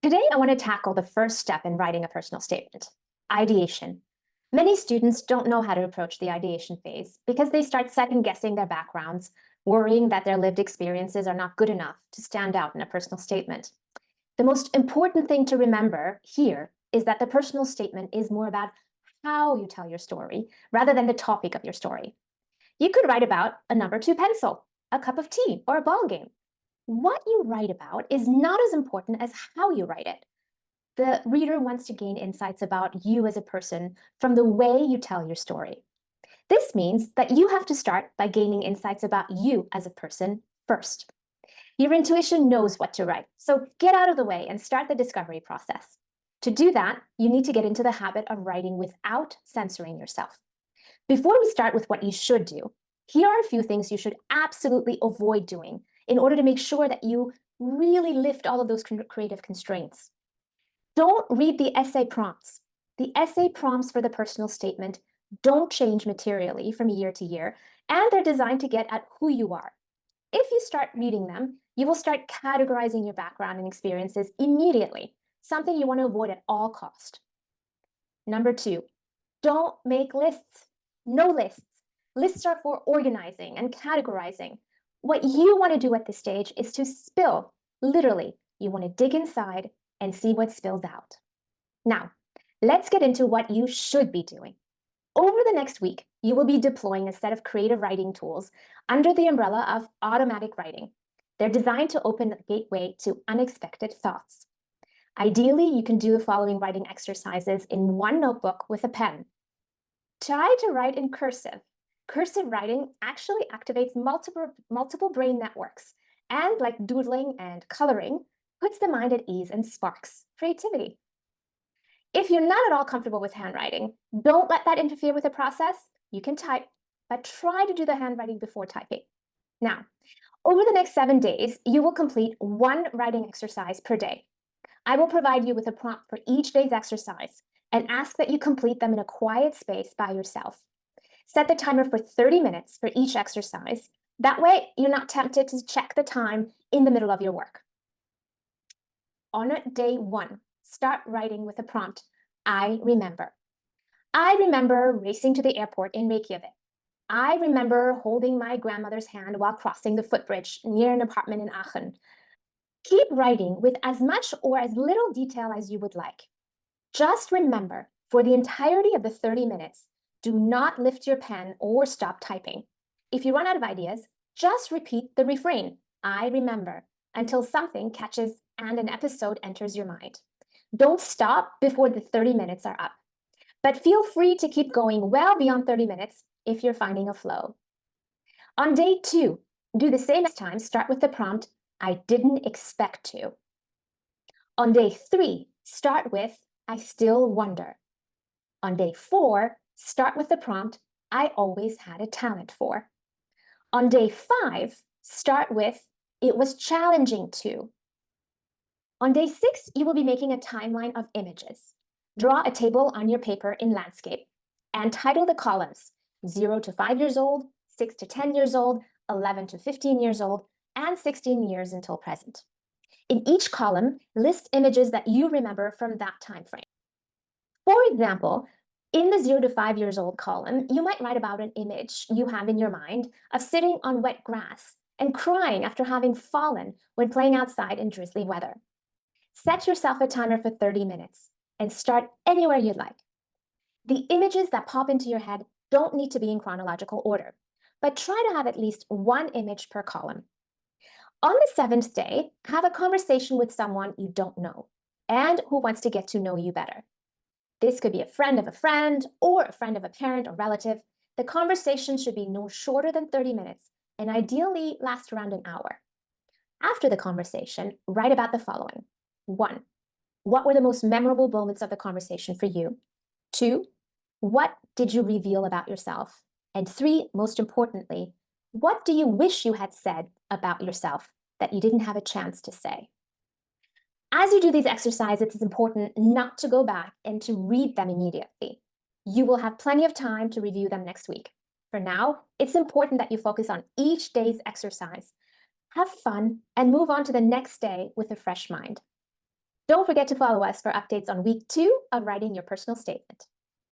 Today, I want to tackle the first step in writing a personal statement, ideation. Many students don't know how to approach the ideation phase because they start second-guessing their backgrounds, worrying that their lived experiences are not good enough to stand out in a personal statement. The most important thing to remember here is that the personal statement is more about how you tell your story rather than the topic of your story. You could write about a number 2 pencil, a cup of tea, or a ball game. What you write about is not as important as how you write it. The reader wants to gain insights about you as a person from the way you tell your story. This means that you have to start by gaining insights about you as a person first. Your intuition knows what to write, so get out of the way and start the discovery process. To do that, you need to get into the habit of writing without censoring yourself. Before we start with what you should do, here are a few things you should absolutely avoid doing in order to make sure that you really lift all of those creative constraints. Don't read the essay prompts. The essay prompts for the personal statement don't change materially from year to year, and they're designed to get at who you are. If you start reading them, you will start categorizing your background and experiences immediately, something you want to avoid at all cost. Number 2, don't make lists. No lists. Lists are for organizing and categorizing. What you want to do at this stage is to spill. Literally, you want to dig inside and see what spills out. Now, let's get into what you should be doing. Over the next week, you will be deploying a set of creative writing tools under the umbrella of automatic writing. They're designed to open the gateway to unexpected thoughts. Ideally, you can do the following writing exercises in one notebook with a pen. Try to write in cursive. Cursive writing actually activates multiple brain networks, and like doodling and coloring, puts the mind at ease and sparks creativity. If you're not at all comfortable with handwriting, don't let that interfere with the process. You can type, but try to do the handwriting before typing. Now, over the next 7 days, you will complete one writing exercise per day. I will provide you with a prompt for each day's exercise and ask that you complete them in a quiet space by yourself. Set the timer for 30 minutes for each exercise. That way, you're not tempted to check the time in the middle of your work. On day 1, start writing with a prompt, I remember. I remember racing to the airport in Reykjavik. I remember holding my grandmother's hand while crossing the footbridge near an apartment in Aachen. Keep writing with as much or as little detail as you would like. Just remember, for the entirety of the 30 minutes, do not lift your pen or stop typing. If you run out of ideas, just repeat the refrain, I remember, until something catches and an episode enters your mind. Don't stop before the 30 minutes are up, but feel free to keep going well beyond 30 minutes if you're finding a flow. On day 2, do the same time, start with the prompt, I didn't expect to. On day 3, start with, I still wonder. On day 4, start with the prompt, I always had a talent for. On day 5, start with, it was challenging to. On day 6, you will be making a timeline of images. Draw a table on your paper in landscape and title the columns 0 to 5 years old, 6 to 10 years old, 11 to 15 years old, and 16 years until present. In each column, list images that you remember from that time frame. For example, in the 0 to 5 years old column, you might write about an image you have in your mind of sitting on wet grass and crying after having fallen when playing outside in drizzly weather. Set yourself a timer for 30 minutes and start anywhere you'd like. The images that pop into your head don't need to be in chronological order, but try to have at least one image per column. On the 7th day, have a conversation with someone you don't know and who wants to get to know you better. This could be a friend of a friend or a friend of a parent or relative. The conversation should be no shorter than 30 minutes and ideally last around an hour. After the conversation, write about the following. 1, what were the most memorable moments of the conversation for you? 2, what did you reveal about yourself? And 3, most importantly, what do you wish you had said about yourself that you didn't have a chance to say? As you do these exercises, it's important not to go back and to read them immediately. You will have plenty of time to review them next week. For now, it's important that you focus on each day's exercise. Have fun and move on to the next day with a fresh mind. Don't forget to follow us for updates on week 2 of writing your personal statement.